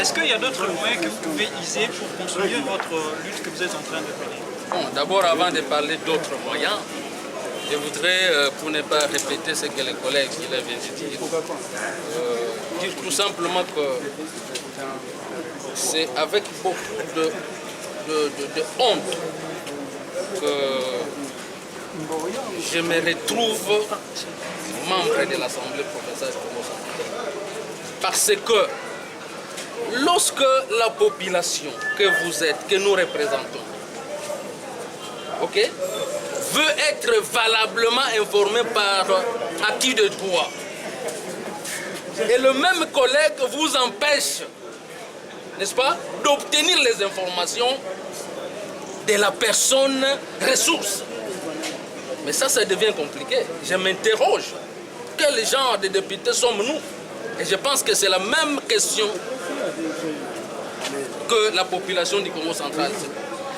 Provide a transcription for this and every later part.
Est-ce qu'il y a d'autres moyens que vous pouvez user pour construire votre lutte que vous êtes en train de mener? Bon, d'abord, avant de parler d'autres moyens, je voudrais, pour ne pas répéter ce que les collègues viennent de dire, dire tout simplement que c'est avec beaucoup de honte que je me retrouve membre de l'Assemblée provinciale de Congo-Central. Parce que lorsque la population que vous êtes, que nous représentons, veut être valablement informée par acquis de droit, et le même collègue vous empêche, n'est-ce pas, d'obtenir les informations de la personne ressource. Mais ça devient compliqué. Je m'interroge. Quel genre de députés sommes-nous? Et je pense que c'est la même question que la population du Congo central.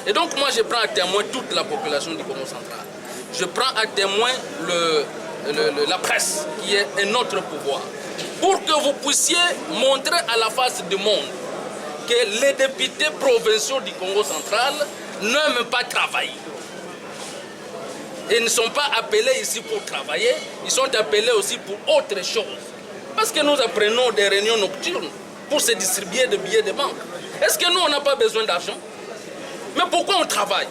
Et donc moi je prends à témoin toute la population du Congo central. Je prends à témoin la presse qui est un autre pouvoir. Pour que vous puissiez montrer à la face du monde que les députés provinciaux du Congo central n'aiment pas travailler. Ils ne sont pas appelés ici pour travailler, ils sont appelés aussi pour autre chose. Parce que nous apprenons des réunions nocturnes pour se distribuer des billets de banque. Est-ce que nous, on n'a pas besoin d'argent? Mais pourquoi on travaille?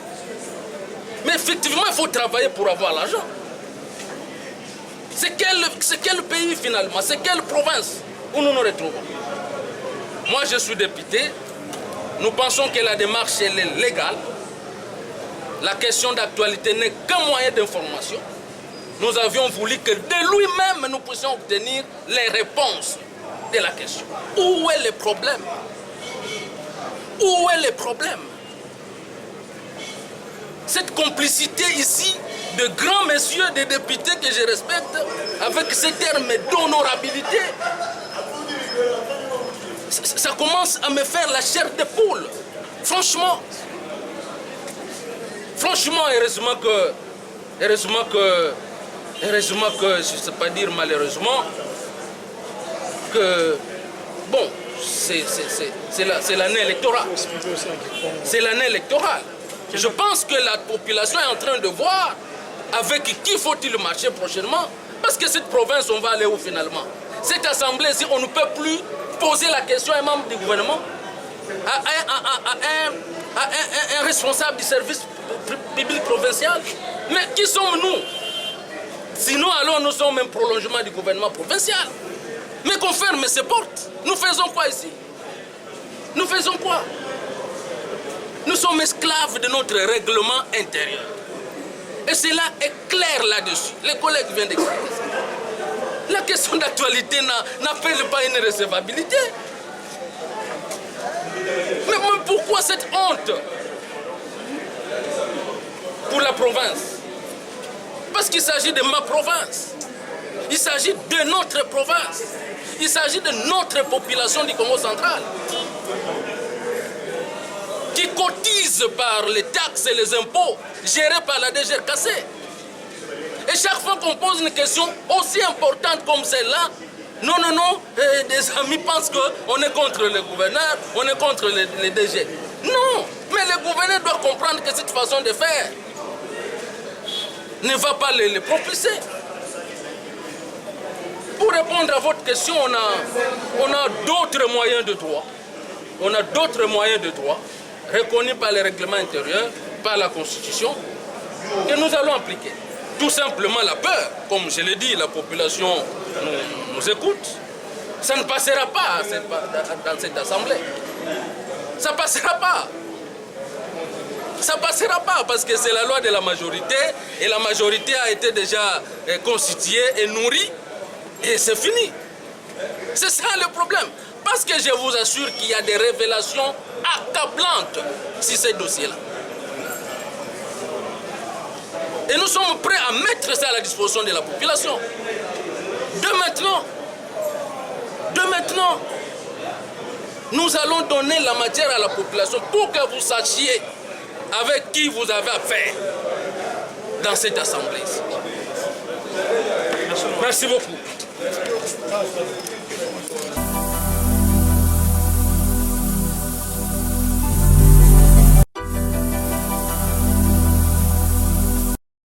Mais effectivement, il faut travailler pour avoir l'argent. C'est quel pays finalement? C'est quelle province où nous nous retrouvons? Moi, je suis député. Nous pensons que la démarche elle est légale. La question d'actualité n'est qu'un moyen d'information. Nous avions voulu que de lui-même, nous puissions obtenir les réponses de la question. Où est le problème? Où est le problème? Cette complicité ici de grands messieurs, des députés que je respecte, avec ces termes d'honorabilité, ça commence à me faire la chair de poule. Franchement, heureusement que, je ne sais pas dire malheureusement, que, bon, c'est l'année électorale. C'est l'année électorale. Je pense que la population est en train de voir avec qui faut-il marcher prochainement. Parce que cette province, on va aller où finalement? Cette assemblée, si on ne peut plus poser la question à un membre du gouvernement, à un responsable du service public provincial. Mais qui sommes-nous? Sinon, alors nous sommes un prolongement du gouvernement provincial. Mais qu'on ferme ces portes. Nous faisons quoi ici? Nous faisons quoi? Nous sommes esclaves de notre règlement intérieur. Et cela est clair là-dessus. Les collègues viennent d'expliquer ça. La question d'actualité n'appelle pas une recevabilité. Mais pourquoi cette honte pour la province? Parce qu'il s'agit de ma province. Il s'agit de notre province. Il s'agit de notre population du Congo central, qui cotise par les taxes et les impôts gérés par la DGRCAC. Et chaque fois qu'on pose une question aussi importante comme celle-là, non, des amis pensent qu'on est contre le gouverneur, on est contre les DG. Non, mais le gouverneur doit comprendre que cette façon de faire ne va pas les propulser. Pour répondre à votre question, on a d'autres moyens de droit. On a d'autres moyens de droit reconnus par les règlements intérieurs, par la Constitution, que nous allons appliquer. Tout simplement la peur, comme je l'ai dit, la population nous écoute. Ça ne passera pas dans cette assemblée. Ça ne passera pas. Ça ne passera pas parce que c'est la loi de la majorité et la majorité a été déjà constituée et nourrie et c'est fini. C'est ça le problème. Parce que je vous assure qu'il y a des révélations accablantes sur ces dossiers-là. Et nous sommes prêts à mettre ça à la disposition de la population. De maintenant, nous allons donner la matière à la population pour que vous sachiez avec qui vous avez affaire dans cette assemblée. Merci beaucoup.